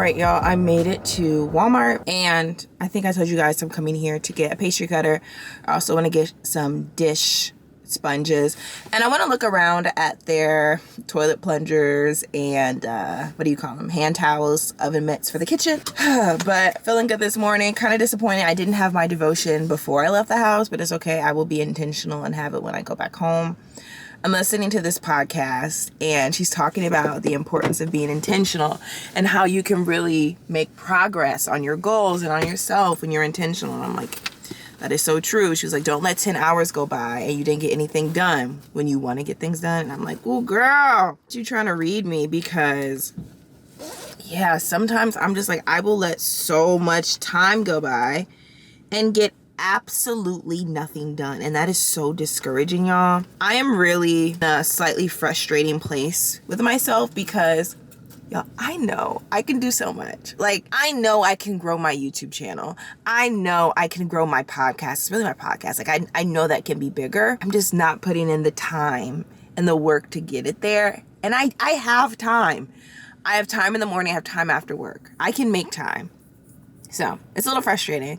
right, y'all, I made it to Walmart, and I think I told you guys I'm coming here to get a pastry cutter. I also want to get some dish sponges, and I want to look around at their toilet plungers and what do you call them, hand towels, oven mitts for the kitchen. But feeling good this morning. Kind of disappointed I didn't have my devotion before I left the house, but it's okay. I will be intentional and have it when I go back home. I'm listening to this podcast, and she's talking about the importance of being intentional and how you can really make progress on your goals and on yourself when you're intentional. And I'm like, that is so true. She was like, don't let 10 hours go by and you didn't get anything done when you want to get things done. And I'm like, oh, girl, you trying to read me? Because, yeah, sometimes I'm just like, I will let so much time go by and get absolutely nothing done, and that is so discouraging, y'all. I am really in a slightly frustrating place with myself because, y'all, I know I can do so much. Like, I know I can grow my YouTube channel. I know I can grow my podcast. It's really my podcast. Like, I know that can be bigger. I'm just not putting in the time and the work to get it there. And I have time. I have time in the morning. I have time after work. I can make time. So it's a little frustrating,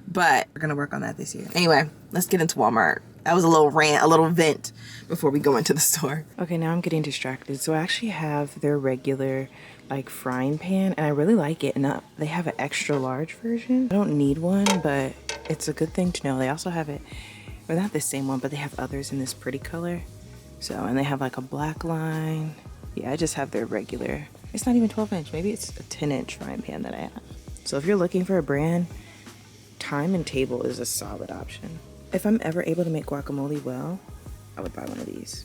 but we're going to work on that this year. Anyway, let's get into Walmart. That was a little rant, a little vent before we go into the store. Okay, now I'm getting distracted. So I actually have their regular like frying pan, and I really like it. And they have an extra large version. I don't need one, but it's a good thing to know. They also have it, or not the same one, but they have others in this pretty color. So, and they have like a black line. Yeah, I just have their regular. It's not even 12 inch. Maybe it's a 10 inch frying pan that I have. So if you're looking for a brand, Time and Table is a solid option. If I'm ever able to make guacamole well, I would buy one of these.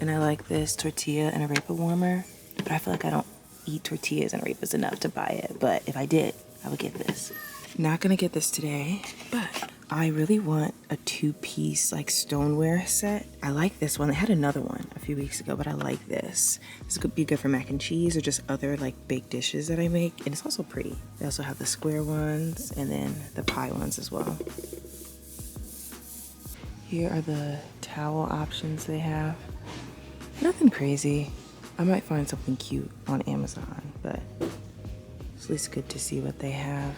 And I like this tortilla and arepa warmer, but I feel like I don't eat tortillas and arepas enough to buy it. But if I did, I would get this. Not gonna get this today, but I really want a 2-piece like stoneware set. I like this one. They had another one a few weeks ago, but I like this. This could be good for mac and cheese or just other like baked dishes that I make. And it's also pretty. They also have the square ones and then the pie ones as well. Here are the towel options they have. Nothing crazy. I might find something cute on Amazon, but it's at least good to see what they have.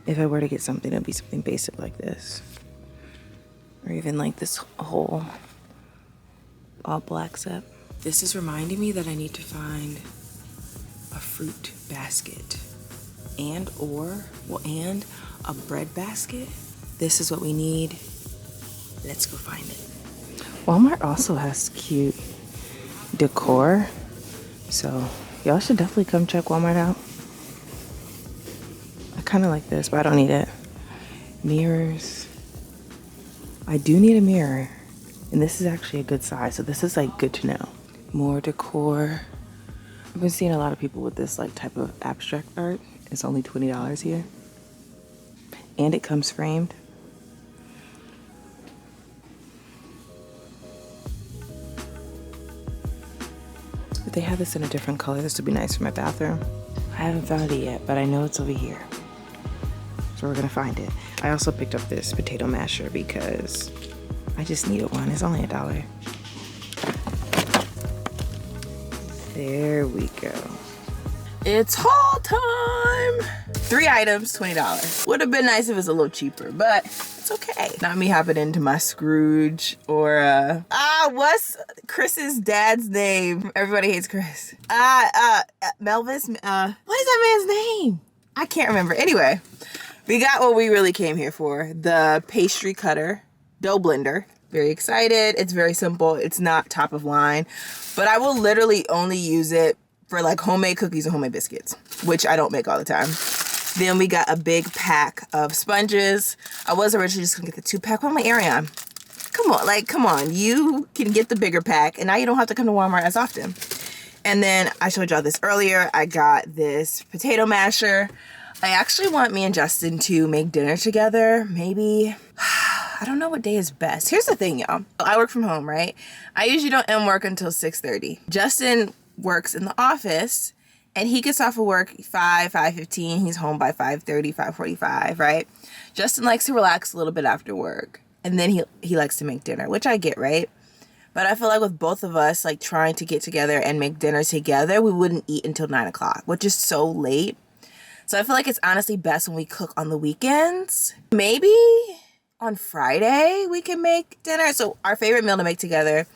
If I were to get something, it'd be something basic like this. Or even like this whole all black set. This is reminding me that I need to find a fruit basket and a bread basket. This is what we need. Let's go find it. Walmart also has cute decor. So y'all should definitely come check Walmart out. I kind of like this, but I don't need it. Mirrors. I do need a mirror. And this is actually a good size. So this is like good to know. More decor. I've been seeing a lot of people with this like type of abstract art. It's only $20 here. And it comes framed. But they have this in a different color. This would be nice for my bathroom. I haven't found it yet, but I know it's over here. So we're gonna find it. I also picked up this potato masher because I just needed one. It's only $1. There we go. It's haul time. 3 items, $20. Would have been nice if it was a little cheaper, but it's okay. Not me hopping into my Scrooge or what's Chris's dad's name? Everybody hates Chris. Melvis. What is that man's name? I can't remember. Anyway, we got what we really came here for. The pastry cutter, dough blender. Very excited. It's very simple. It's not top of line, but I will literally only use it for like homemade cookies and homemade biscuits, which I don't make all the time. Then we got a big pack of sponges. I was originally just gonna get the 2-pack. What am I airing on? Come on. You can get the bigger pack, and now you don't have to come to Walmart as often. And then I showed y'all this earlier. I got this potato masher. I actually want me and Justin to make dinner together. Maybe, I don't know what day is best. Here's the thing, y'all. I work from home, right? I usually don't end work until 6:30. Justin works in the office, and he gets off of work 5:15. He's home by 5:30, 5:45, right? Justin likes to relax a little bit after work, and then he likes to make dinner, which I get, right? But I feel like with both of us, like, trying to get together and make dinner together, we wouldn't eat until 9 o'clock, which is so late. So I feel like it's honestly best when we cook on the weekends. Maybe on Friday we can make dinner. So our favorite meal to make together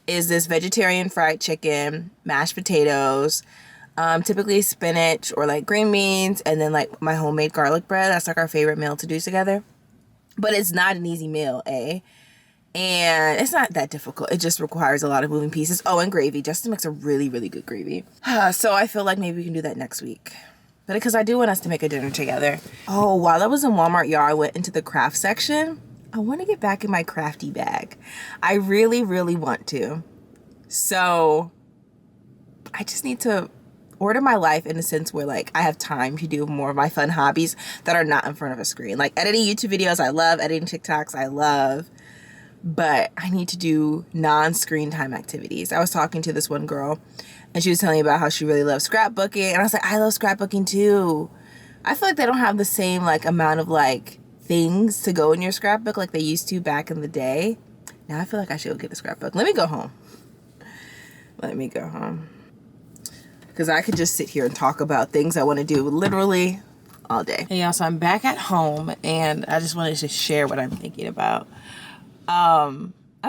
is this vegetarian fried chicken, mashed potatoes, typically spinach or like green beans, and then like my homemade garlic bread. That's like our favorite meal to do together. But it's not an easy meal, eh? And it's not that difficult. It just requires a lot of moving pieces. Oh, and gravy. Justin makes a really, really good gravy. So I feel like maybe we can do that next week. But because I do want us to make a dinner together. Oh, while I was in Walmart, y'all, I went into the craft section. I want to get back in my crafty bag. I really, really want to. So I just need to order my life in a sense where like I have time to do more of my fun hobbies that are not in front of a screen. Like editing YouTube videos, I love. Editing TikToks, I love. But I need to do non-screen time activities. I was talking to this one girl and she was telling me about how she really loves scrapbooking. And I was like, I love scrapbooking too. I feel like they don't have the same like amount of like things to go in your scrapbook like they used to back in the day. Now I feel like I should go get a scrapbook. Let me go home. Because I could just sit here and talk about things I want to do literally all day. Hey y'all, so I'm back at home and I just wanted to share what I'm thinking about. I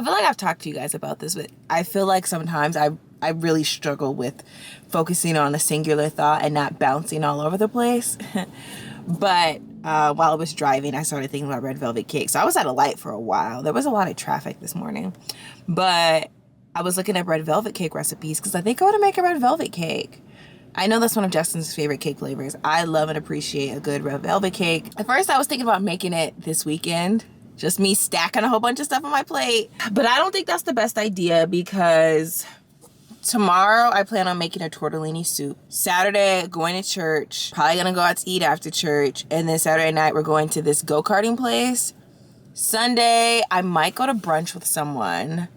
feel like I've talked to you guys about this, but I feel like sometimes I really struggle with focusing on a singular thought and not bouncing all over the place. But while I was driving, I started thinking about red velvet cake. So I was at a light for a while. There was a lot of traffic this morning. But I was looking at red velvet cake recipes because I think I want to make a red velvet cake. I know that's one of Justin's favorite cake flavors. I love and appreciate a good red velvet cake. At first, I was thinking about making it this weekend. Just me stacking a whole bunch of stuff on my plate. But I don't think that's the best idea because tomorrow I plan on making a tortellini soup. Saturday, going to church. Probably gonna go out to eat after church. And then Saturday night, we're going to this go-karting place. Sunday, I might go to brunch with someone.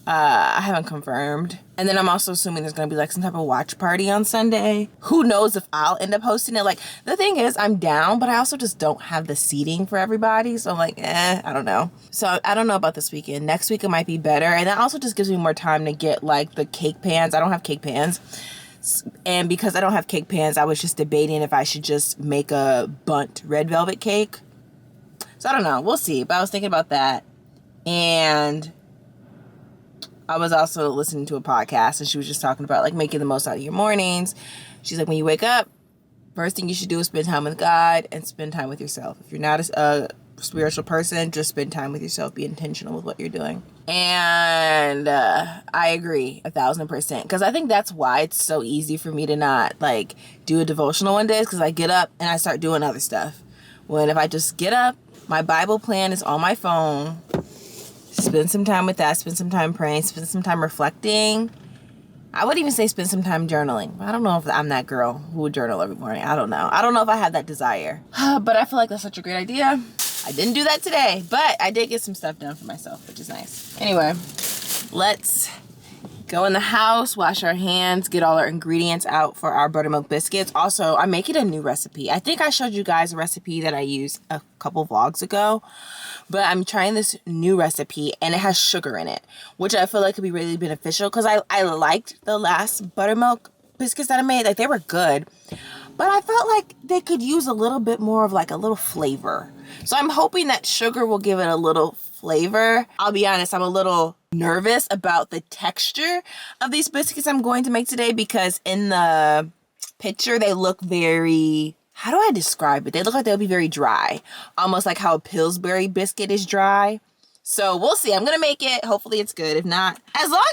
I haven't confirmed. And then I'm also assuming there's gonna be like some type of watch party on Sunday. Who knows if I'll end up hosting it. Like, the thing is, I'm down, but I also just don't have the seating for everybody. So I'm like, I don't know. So I don't know about this weekend. Next week it might be better. And that also just gives me more time to get like the cake pans. I don't have cake pans. And because I don't have cake pans, I was just debating if I should just make a bundt red velvet cake. So I don't know. We'll see. But I was thinking about that. And I was also listening to a podcast and she was just talking about like making the most out of your mornings. She's like, when you wake up, first thing you should do is spend time with God and spend time with yourself. If you're not a spiritual person, just spend time with yourself. Be intentional with what you're doing. And I agree 1,000%. Because I think that's why it's so easy for me to not like do a devotional one day, because I get up and I start doing other stuff. When if I just get up, my Bible plan is on my phone. Spend some time with that. Spend some time praying. Spend some time reflecting. I would even say spend some time journaling. I don't know if I'm that girl who would journal every morning. I don't know. I don't know if I have that desire. But I feel like that's such a great idea. I didn't do that today, but I did get some stuff done for myself, which is nice. Anyway, let's go in the house, wash our hands, get all our ingredients out for our buttermilk biscuits. Also, I'm making a new recipe. I think I showed you guys a recipe that I used a couple vlogs ago, but I'm trying this new recipe and it has sugar in it, which I feel like could be really beneficial because I liked the last buttermilk biscuits that I made. Like, they were good, but I felt like they could use a little bit more of like a little flavor. So I'm hoping that sugar will give it a little flavor. I'll be honest, I'm a little nervous about the texture of these biscuits I'm going to make today because in the picture they look very, how do I describe it? They look like they'll be very dry, almost like how a Pillsbury biscuit is dry. So we'll see. I'm gonna make it. Hopefully it's good. If not, as long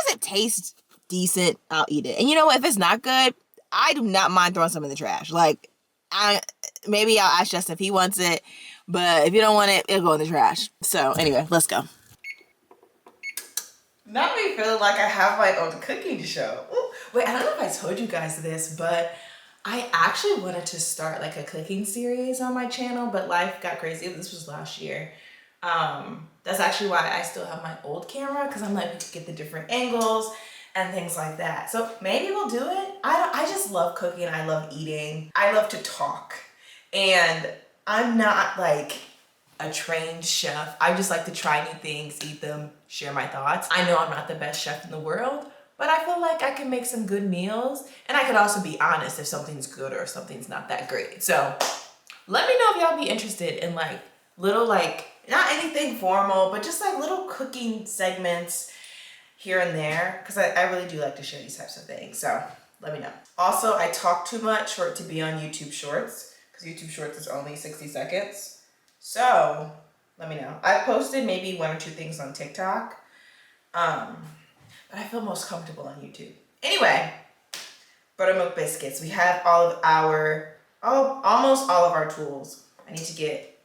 as it tastes decent, I'll eat it. And you know what? If it's not good, I do not mind throwing some in the trash. Like, maybe I'll ask Justin if he wants it, but if you don't want it, it'll go in the trash. So anyway, let's go. Not me feeling like I have my own cooking show. Ooh, wait, I don't know if I told you guys this, but I actually wanted to start like a cooking series on my channel, but life got crazy. This was last year. That's actually why I still have my old camera, because I'm like, we could get the different angles and things like that. So maybe we'll do it. I just love cooking. I love eating. I love to talk. And I'm not like a trained chef. I just like to try new things, eat them, share my thoughts. I know I'm not the best chef in the world, but I feel like I can make some good meals, and I could also be honest if something's good or if something's not that great. So let me know if y'all be interested in like little, like not anything formal, but just like little cooking segments here and there, because I really do like to share these types of things. So let me know. Also, I talk too much for it to be on YouTube Shorts, because YouTube Shorts is only 60 seconds. So let me know. I posted maybe 1 or 2 things on TikTok, but I feel most comfortable on YouTube. Anyway, Buttermilk Biscuits. We have almost all of our tools. I need to get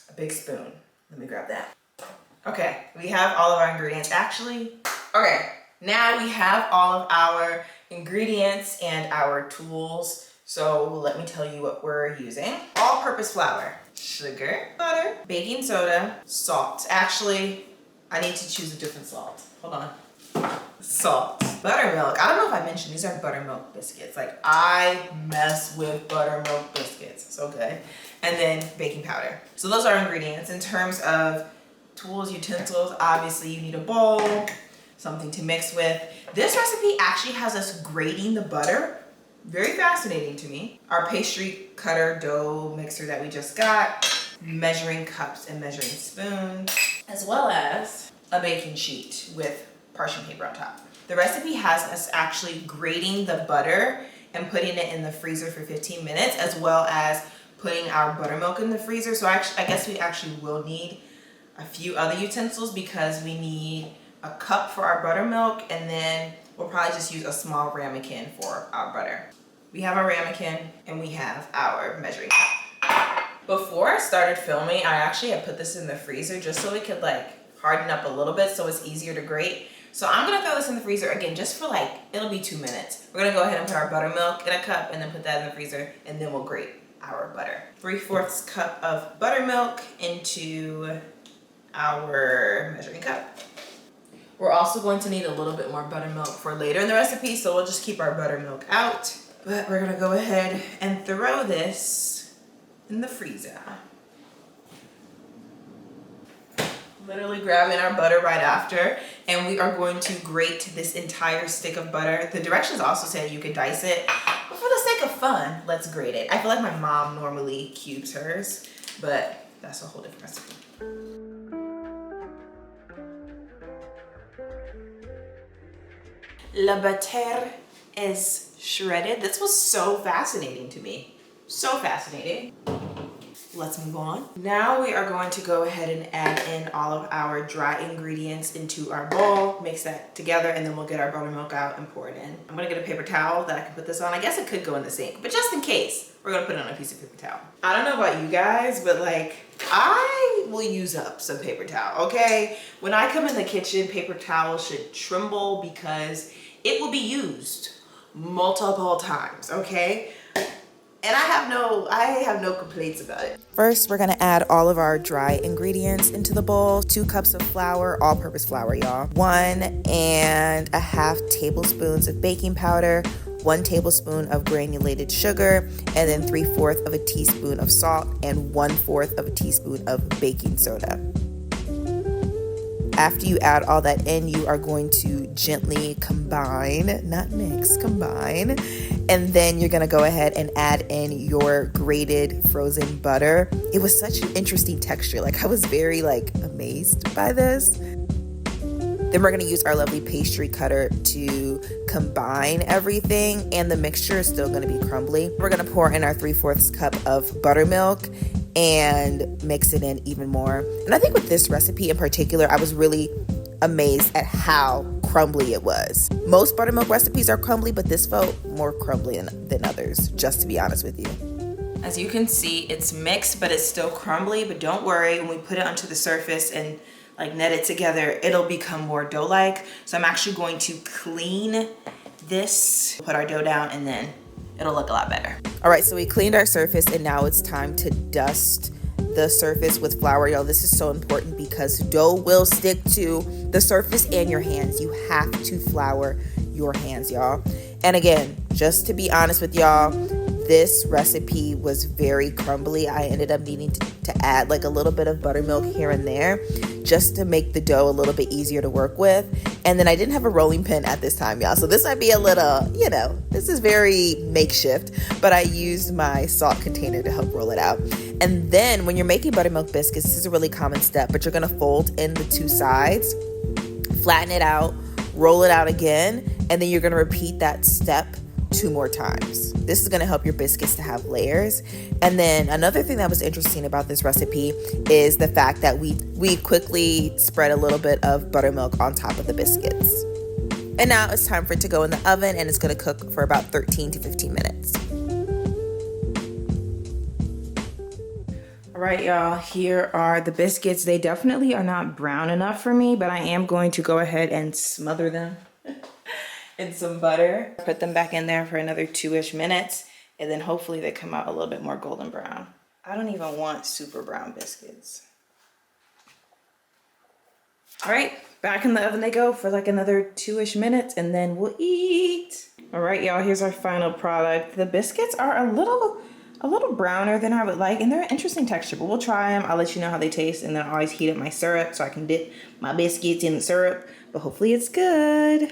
a big spoon. Let me grab that. Okay, we have all of our ingredients. Actually, okay, now we have all of our ingredients and our tools. So let me tell you what we're using. All-purpose flour, sugar, butter, baking soda, salt. Actually, I need to choose a different salt. Hold on. Salt. Buttermilk. I don't know if I mentioned, these are buttermilk biscuits. Like, I mess with buttermilk biscuits. So good. And then baking powder. So those are ingredients. In terms of tools, utensils, obviously you need a bowl, something to mix with. This recipe actually has us grating the butter. Very fascinating to me. Our pastry cutter dough mixer that we just got, measuring cups and measuring spoons, as well as a baking sheet with parchment paper on top. The recipe has us actually grating the butter and putting it in the freezer for 15 minutes, as well as putting our buttermilk in the freezer. So I guess we actually will need a few other utensils, because we need a cup for our buttermilk, and then we'll probably just use a small ramekin for our butter. We have our ramekin and we have our measuring cup. Before I started filming, I actually had put this in the freezer just so it could like harden up a little bit so it's easier to grate. So I'm gonna throw this in the freezer again, just for like, it'll be 2 minutes. We're gonna go ahead and put our buttermilk in a cup and then put that in the freezer, and then we'll grate our butter. 3/4 cup of buttermilk into our measuring cup. We're also going to need a little bit more buttermilk for later in the recipe, so we'll just keep our buttermilk out. But we're gonna go ahead and throw this in the freezer. Literally grabbing our butter right after, and we are going to grate this entire stick of butter. The directions also say you can dice it, but for the sake of fun, let's grate it. I feel like my mom normally cubes hers, but that's a whole different recipe. La butter is shredded. This was so fascinating to me. So fascinating. Let's move on. Now we are going to go ahead and add in all of our dry ingredients into our bowl, mix that together, and then we'll get our buttermilk out and pour it in. I'm gonna get a paper towel that I can put this on. I guess it could go in the sink, but just in case, we're gonna put it on a piece of paper towel. I don't know about you guys, but like, I will use up some paper towel, okay? When I come in the kitchen, paper towel should tremble because it will be used multiple times, okay? And I have no complaints about it. First, we're gonna add all of our dry ingredients into the bowl. 2 cups of flour, all-purpose flour, y'all. 1.5 tablespoons of baking powder, 1 tablespoon of granulated sugar, and then 3/4 of a teaspoon of salt, and 1/4 of a teaspoon of baking soda. After you add all that in, you are going to gently combine, not mix, combine. And then you're gonna go ahead and add in your grated frozen butter. It was such an interesting texture. Like, I was very amazed by this. Then we're gonna use our lovely pastry cutter to combine everything, and the mixture is still gonna be crumbly. We're gonna pour in our 3/4 cup of buttermilk and mix it in even more. And I think with this recipe in particular, I was really amazed at how crumbly it was. Most buttermilk recipes are crumbly, but this felt more crumbly than others, just to be honest with you. As you can see, it's mixed, but it's still crumbly, but don't worry, when we put it onto the surface and net it together, it'll become more dough-like. So I'm actually going to clean this, put our dough down, and then it'll look a lot better. All right, so we cleaned our surface, and now it's time to dust the surface with flour. Y'all, this is so important because dough will stick to the surface and your hands. You have to flour your hands, y'all. And again, just to be honest with y'all, this recipe was very crumbly, I ended up needing to add like a little bit of buttermilk here and there just to make the dough a little bit easier to work with. And then I didn't have a rolling pin at this time, y'all. So this might be a little, you know, this is very makeshift, but I used my salt container to help roll it out. And then when you're making buttermilk biscuits, this is a really common step, but you're gonna fold in the two sides, flatten it out, roll it out again, and then you're gonna repeat that step 2 more times. This is gonna help your biscuits to have layers. And then another thing that was interesting about this recipe is the fact that we quickly spread a little bit of buttermilk on top of the biscuits. And now it's time for it to go in the oven, and it's gonna cook for about 13 to 15 minutes. All right, y'all, here are the biscuits. They definitely are not brown enough for me, but I am going to go ahead and smother them in some butter. Put them back in there for another 2-ish minutes, and then hopefully they come out a little bit more golden brown. I don't even want super brown biscuits. All right, back in the oven they go for like another 2-ish minutes, and then we'll eat. All right, y'all, here's our final product. The biscuits are a little browner than I would like, and they're an interesting texture, but we'll try them. I'll let you know how they taste, and then I always heat up my syrup so I can dip my biscuits in the syrup, but hopefully it's good.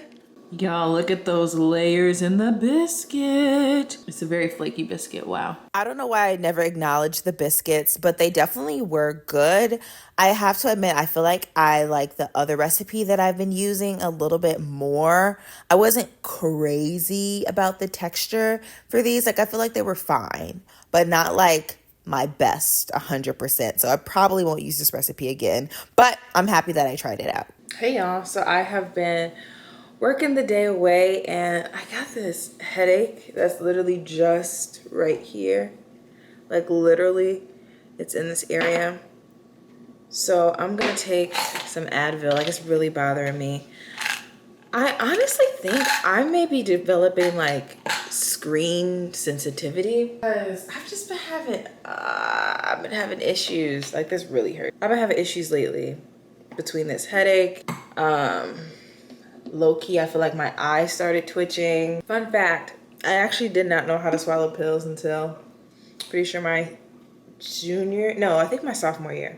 Y'all, look at those layers in the biscuit. It's a very flaky biscuit, wow. I don't know why I never acknowledged the biscuits, but they definitely were good. I have to admit, I feel like I like the other recipe that I've been using a little bit more. I wasn't crazy about the texture for these. Like, I feel like they were fine, but not like my best 100%. So I probably won't use this recipe again, but I'm happy that I tried it out. Hey y'all, so I have been working the day away, and I got this headache that's literally just right here. Like literally, it's in this area. So I'm gonna take some Advil. Like, it's really bothering me. I honestly think I may be developing like screen sensitivity, because I've just been having issues. Like, this really hurts. I've been having issues lately between this headache, low-key, I feel like my eyes started twitching. Fun fact, I actually did not know how to swallow pills until pretty sure my I think my sophomore year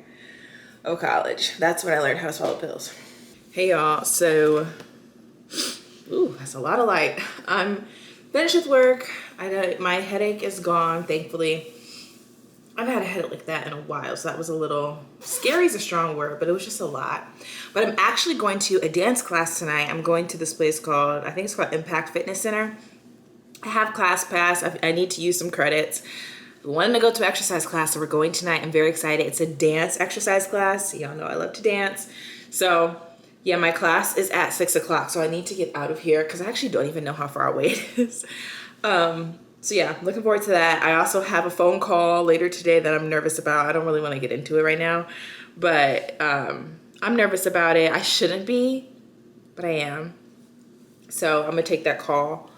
of college. That's when I learned how to swallow pills. Hey y'all, so, ooh, that's a lot of light. I'm finished with work. My headache is gone, thankfully. I've had a headache like that in a while, so that was a little, scary is a strong word, but it was just a lot. But I'm actually going to a dance class tonight. I'm going to this place called, I think it's called Impact Fitness Center. I have class pass. I need to use some credits. I wanted to go to an exercise class, so we're going tonight. I'm very excited. It's a dance exercise class. Y'all know I love to dance. So yeah, my class is at 6 o'clock, so I need to get out of here because I actually don't even know how far away it is. So yeah, looking forward to that. I also have a phone call later today that I'm nervous about. I don't really want to get into it right now, but I'm nervous about it. I shouldn't be, but I am. So I'm gonna take that call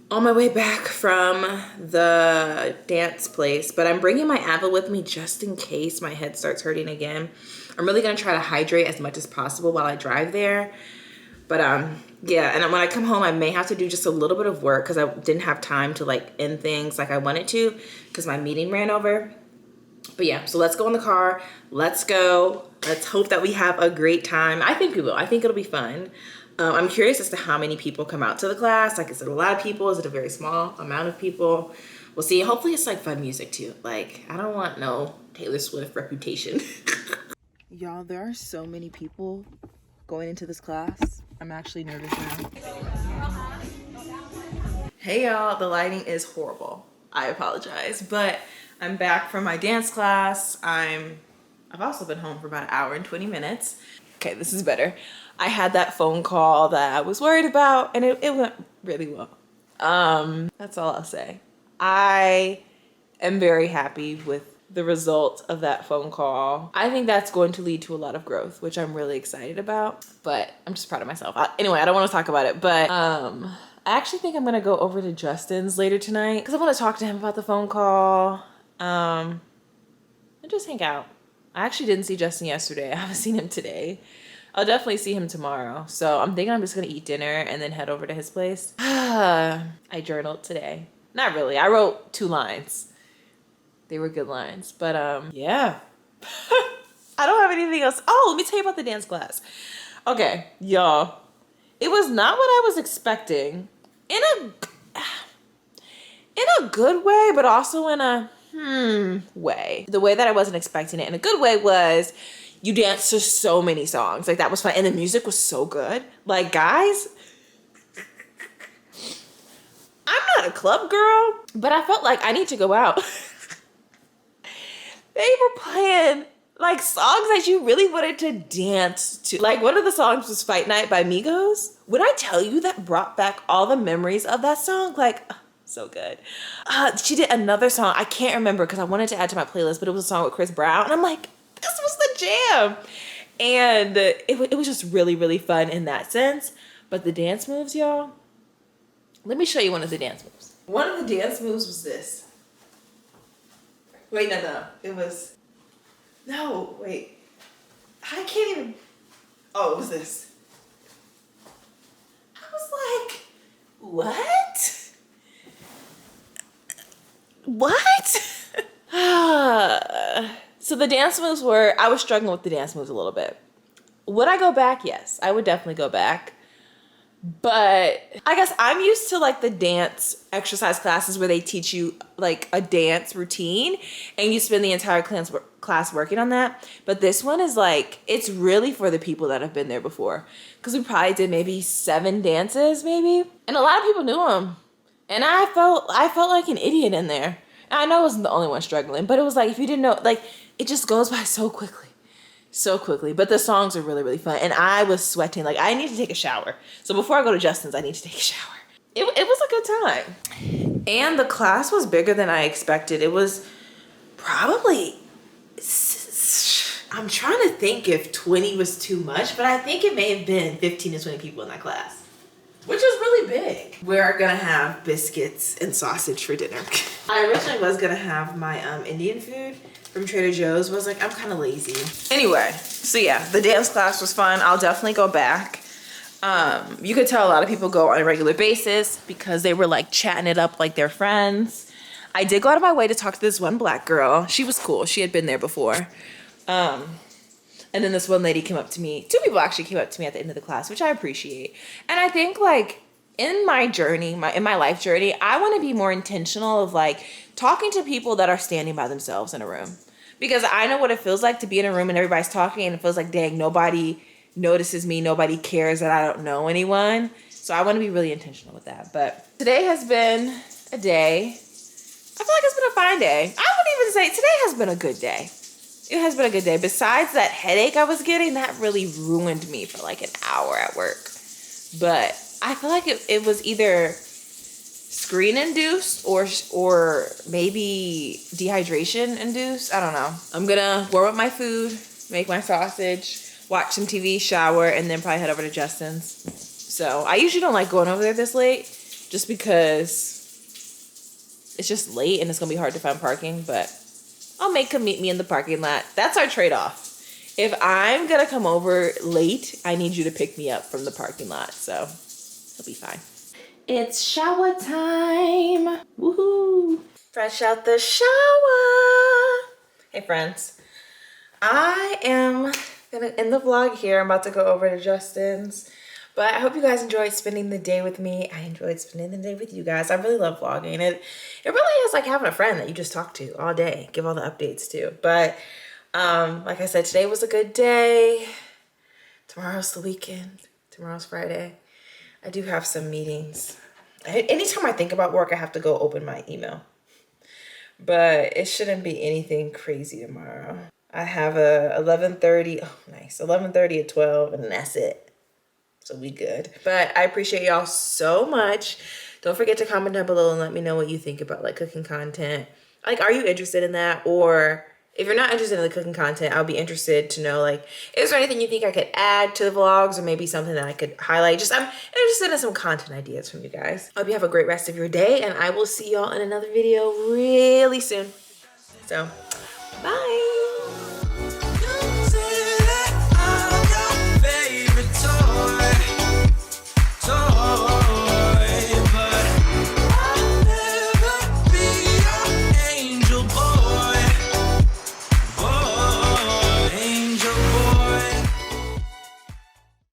on my way back from the dance place, but I'm bringing my Advil with me just in case my head starts hurting again. I'm really gonna try to hydrate as much as possible while I drive there. But yeah, and when I come home, I may have to do just a little bit of work because I didn't have time to like end things like I wanted to because my meeting ran over. But yeah, so let's go in the car. Let's go. Let's hope that we have a great time. I think we will. I think it'll be fun. I'm curious as to how many people come out to the class. Like, is it a lot of people? Is it a very small amount of people? We'll see. Hopefully it's like fun music too. Like, I don't want no Taylor Swift reputation. Y'all, there are so many people going into this class. I'm actually nervous now. Hey y'all, the lighting is horrible. I apologize, but I'm back from my dance class. I've also been home for about an hour and 20 minutes. Okay, this is better. I had that phone call that I was worried about, and it went really well. That's all I'll say. I am very happy with the result of that phone call. I think that's going to lead to a lot of growth, which I'm really excited about, but I'm just proud of myself. Anyway, I don't want to talk about it, but I actually think I'm gonna go over to Justin's later tonight because I want to talk to him about the phone call and just hang out. I actually didn't see Justin yesterday. I haven't seen him today. I'll definitely see him tomorrow. So I'm thinking I'm just gonna eat dinner and then head over to his place. I journaled today. Not really. I wrote 2 lines. They were good lines. But yeah. I don't have anything else. Oh, let me tell you about the dance class. Okay, y'all. It was not what I was expecting. In a good way, but also in a way. The way that I wasn't expecting it in a good way was you dance to so many songs. Like, that was fun. And the music was so good. Like, guys, I'm not a club girl, but I felt like I need to go out. They were playing like songs that you really wanted to dance to. Like, one of the songs was Fight Night by Migos. When I tell you, that brought back all the memories of that song, like, so good. She did another song, I can't remember because I wanted to add to my playlist, but it was a song with Chris Brown. And I'm like, this was the jam. And it was just really, really fun in that sense. But the dance moves, y'all, let me show you one of the dance moves. One of the dance moves was this. Wait, no. It was, no, wait. I can't even, oh, it was this. I was like, what? What? So the dance moves were, I was struggling with the dance moves a little bit. Would I go back? Yes, I would definitely go back. But I guess I'm used to like the dance exercise classes where they teach you like a dance routine and you spend the entire class working on that. But this one is like, it's really for the people that have been there before. Because we probably did maybe 7 dances maybe. And a lot of people knew them. And I felt like an idiot in there. And I know I wasn't the only one struggling, but it was like, if you didn't know, like, it just goes by so quickly. So quickly. But the songs are really, really fun. And I was sweating. Like, I need to take a shower. So before I go to Justin's, I need to take a shower. It was a good time. And the class was bigger than I expected. It was probably, I'm trying to think if 20 was too much, but I think it may have been 15 to 20 people in that class, which is really big. We're gonna have biscuits and sausage for dinner. I originally was gonna have my Indian food from Trader Joe's, but I was like, I'm kind of lazy. Anyway, so yeah, the dance class was fun. I'll definitely go back. You could tell a lot of people go on a regular basis because they were like chatting it up like they're friends. I did go out of my way to talk to this one black girl. She was cool. She had been there before. And then this one lady came up to me. 2 people actually came up to me at the end of the class, which I appreciate. And I think like in my journey, in my life journey, I want to be more intentional of like talking to people that are standing by themselves in a room. Because I know what it feels like to be in a room and everybody's talking and it feels like, dang, nobody notices me. Nobody cares that I don't know anyone. So I want to be really intentional with that. But today has been a day. I feel like it's been a fine day. I would even say today has been a good day. It has been a good day. Besides that headache I was getting, that really ruined me for like an hour at work. But I feel like it was either screen induced or maybe dehydration induced. I don't know. I'm gonna warm up my food, make my sausage, watch some TV, shower, and then probably head over to Justin's. So I usually don't like going over there this late just because it's just late and it's gonna be hard to find parking, but I'll make him meet me in the parking lot. That's our trade-off. If I'm gonna come over late, I need you to pick me up from the parking lot, so it'll be fine. It's shower time. Woohoo! Fresh out the shower. Hey friends. I am gonna end the vlog here. I'm about to go over to Justin's. But I hope you guys enjoyed spending the day with me. I enjoyed spending the day with you guys. I really love vlogging. It really is like having a friend that you just talk to all day. Give all the updates to. But like I said, today was a good day. Tomorrow's the weekend. Tomorrow's Friday. I do have some meetings. Anytime I think about work, I have to go open my email. But it shouldn't be anything crazy tomorrow. I have a 11:30. Oh, nice. 11:30 at 12, and that's it. So we good. But I appreciate y'all so much. Don't forget to comment down below and let me know what you think about like cooking content. Like, are you interested in that? Or if you're not interested in the cooking content, I'll be interested to know, like, is there anything you think I could add to the vlogs or maybe something that I could highlight? Just, I'm interested in some content ideas from you guys. Hope you have a great rest of your day, and I will see y'all in another video really soon. So, bye.